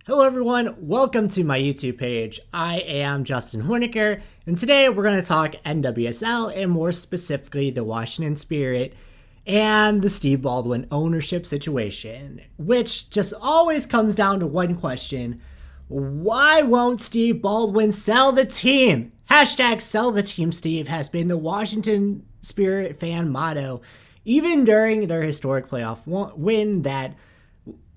Hello everyone, welcome to my YouTube page. I am Justin Horniker, and today we're going to talk NWSL and more specifically the Washington Spirit and the Steve Baldwin ownership situation, which just always comes down to one question. Why won't Steve Baldwin sell the team? Hashtag sell the team, Steve, has been the Washington Spirit fan motto, even during their historic playoff win that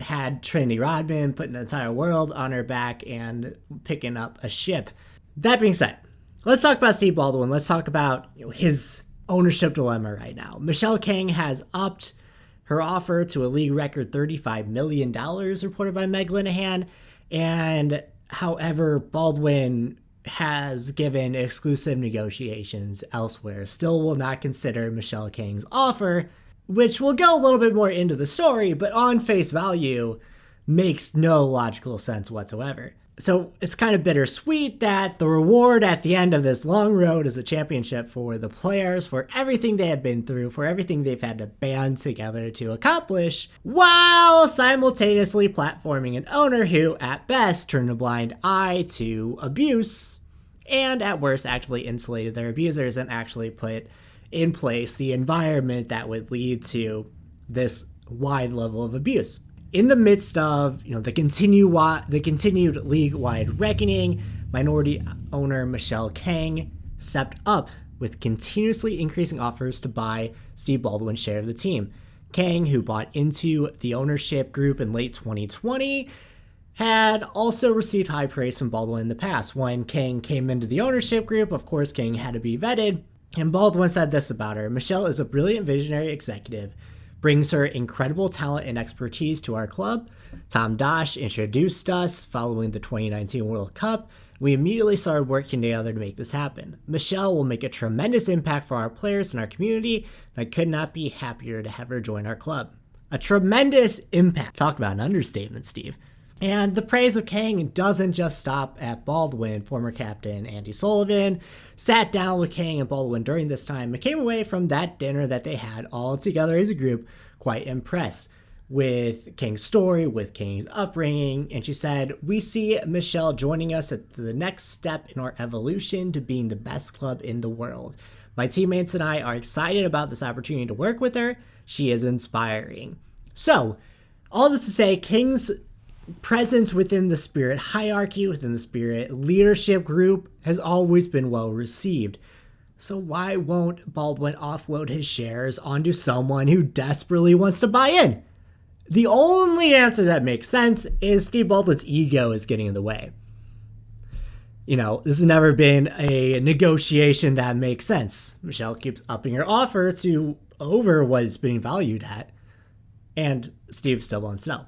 had Trinity Rodman putting the entire world on her back and picking up a ship. That being said, let's talk about Steve Baldwin. Let's talk about his ownership dilemma right now. Michele Kang has upped her offer to a league record $35 million, reported by Meg Linehan. And however, Baldwin has given exclusive negotiations elsewhere, still will not consider Michele Kang's offer, which will go a little bit more into the story, but on face value makes no logical sense whatsoever. So it's kind of bittersweet that the reward at the end of this long road is a championship for the players, for everything they have been through, for everything they've had to band together to accomplish, while simultaneously platforming an owner who, at best, turned a blind eye to abuse, and at worst, actively insulated their abusers and actually put in place the environment that would lead to this wide level of abuse. In the midst of the continued league-wide reckoning, minority owner Michele Kang stepped up with continuously increasing offers to buy Steve Baldwin's share of the team. Kang, who bought into the ownership group in late 2020, had also received high praise from Baldwin in the past. When Kang came into the ownership group, of course, Kang had to be vetted. And Baldwin said this about her: Michele is a brilliant visionary executive, brings her incredible talent and expertise to our club. Tom Dosh introduced us following the 2019 World Cup. We immediately started working together to make this happen. Michele will make a tremendous impact for our players and our community, and I could not be happier to have her join our club. A tremendous impact. Talk about an understatement, Steve. And the praise of Kang doesn't just stop at Baldwin. Former captain Andy Sullivan sat down with Kang and Baldwin during this time and came away from that dinner that they had all together as a group quite impressed with Kang's story, with Kang's upbringing. And she said, "We see Michele joining us at the next step in our evolution to being the best club in the world. My teammates and I are excited about this opportunity to work with her. She is inspiring." So, all this to say, Kang's presence within the Spirit hierarchy, within the Spirit leadership group, has always been well received. So why won't Baldwin offload his shares onto someone who desperately wants to buy in? The only answer that makes sense is Steve Baldwin's ego is getting in the way. This has never been a negotiation that makes sense. Michele keeps upping her offer to over what it's being valued at, and Steve still wants no.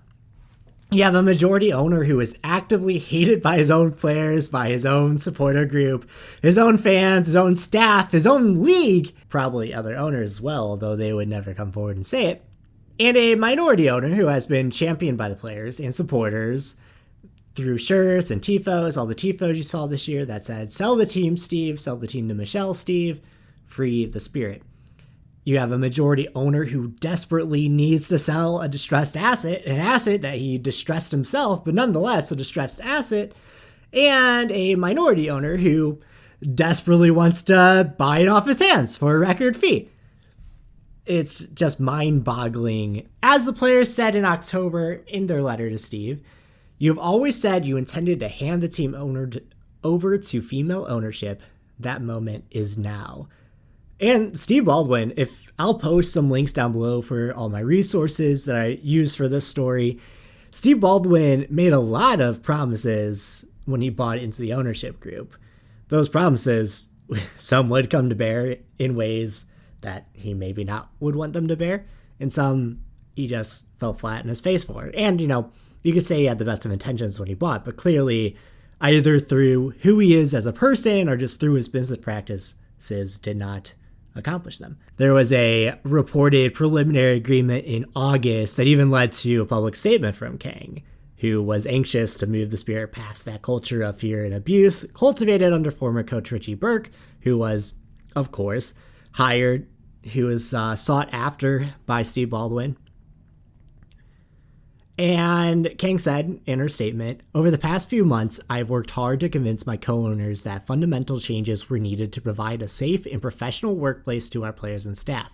You have a majority owner who is actively hated by his own players, by his own supporter group, his own fans, his own staff, his own league, probably other owners as well, although they would never come forward and say it, and a minority owner who has been championed by the players and supporters through shirts and tifos, all the tifos you saw this year that said, "Sell the team, Steve, sell the team to Michele, Steve, free the Spirit." You have a majority owner who desperately needs to sell a distressed asset, an asset that he distressed himself, but nonetheless a distressed asset, and a minority owner who desperately wants to buy it off his hands for a record fee. It's just mind-boggling. As the players said in October in their letter to Steve, "You've always said you intended to hand the team over to female ownership. That moment is now." And Steve Baldwin, if I'll post some links down below for all my resources that I use for this story, Steve Baldwin made a lot of promises when he bought into the ownership group. Those promises, some would come to bear in ways that he maybe not would want them to bear, and some he just fell flat in his face for. And, you could say he had the best of intentions when he bought, but clearly either through who he is as a person or just through his business practices did not accomplish them. There was a reported preliminary agreement in August that even led to a public statement from Kang, who was anxious to move the Spirit past that culture of fear and abuse cultivated under former coach Richie Burke, who was, of course, sought after by Steve Baldwin. And Kang said in her statement, "Over the past few months, I've worked hard to convince my co-owners that fundamental changes were needed to provide a safe and professional workplace to our players and staff.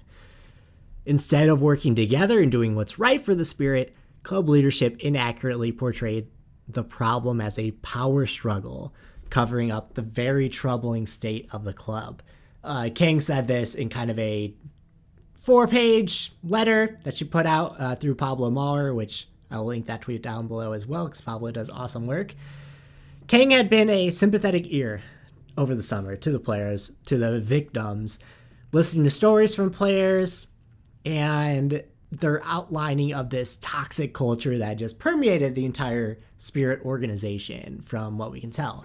Instead of working together and doing what's right for the Spirit, club leadership inaccurately portrayed the problem as a power struggle, covering up the very troubling state of the club." Kang said this in kind of a 4-page letter that she put out through Pablo Maurer, which I'll link that tweet down below as well because Pablo does awesome work. Kang had been a sympathetic ear over the summer to the players, to the victims, listening to stories from players and their outlining of this toxic culture that just permeated the entire Spirit organization from what we can tell.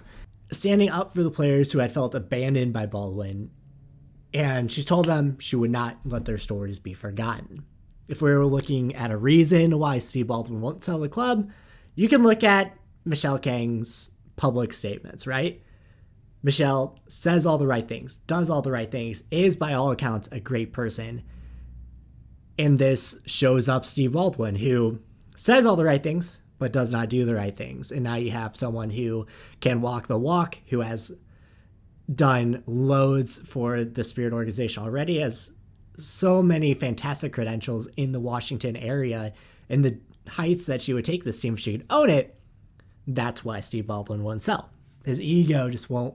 Standing up for the players who had felt abandoned by Baldwin, and she told them she would not let their stories be forgotten. If we were looking at a reason why Steve Baldwin won't sell the club, you can look at Michele Kang's public statements, right? Michele says all the right things, does all the right things, is by all accounts a great person. And this shows up Steve Baldwin, who says all the right things, but does not do the right things. And now you have someone who can walk the walk, who has done loads for the Spirit organization already, has so many fantastic credentials in the Washington area and the heights that she would take this team if she could own it. That's why Steve Baldwin won't sell. His ego just won't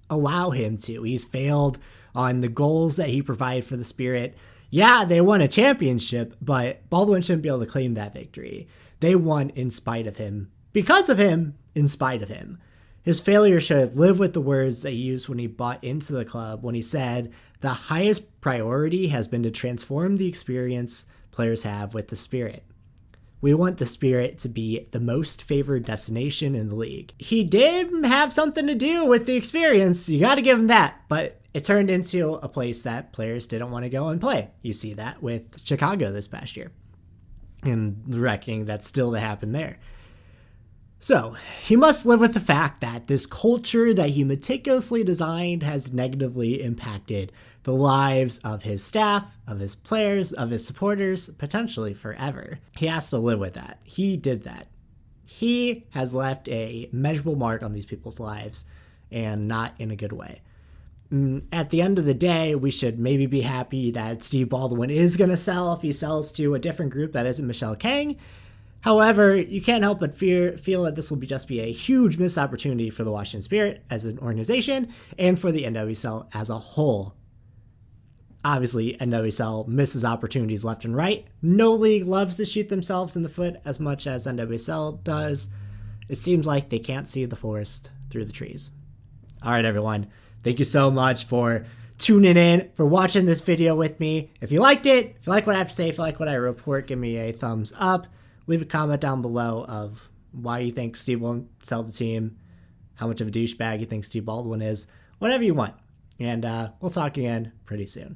allow him to. He's failed on the goals that he provided for the Spirit. Yeah, they won a championship, but Baldwin shouldn't be able to claim that victory. They won in spite of him, because of him, in spite of him. His failure should live with the words that he used when he bought into the club, when he said, "The highest priority has been to transform the experience players have with the Spirit. We want the Spirit to be the most favored destination in the league." He did have something to do with the experience. You got to give him that. But it turned into a place that players didn't want to go and play. You see that with Chicago this past year and the reckoning that's still to happen there. So, he must live with the fact that this culture that he meticulously designed has negatively impacted the lives of his staff, of his players, of his supporters, potentially forever. He has to live with that. He did that. He has left a measurable mark on these people's lives, and not in a good way. At the end of the day, we should maybe be happy that Steve Baldwin is going to sell if he sells to a different group that isn't Michele Kang. However, you can't help but feel that this will just be a huge missed opportunity for the Washington Spirit as an organization and for the NWSL as a whole. Obviously, NWSL misses opportunities left and right. No league loves to shoot themselves in the foot as much as NWSL does. It seems like they can't see the forest through the trees. All right, everyone. Thank you so much for tuning in, for watching this video with me. If you liked it, if you like what I have to say, if you like what I report, give me a thumbs up. Leave a comment down below of why you think Steve won't sell the team, how much of a douchebag you think Steve Baldwin is, whatever you want. And we'll talk again pretty soon.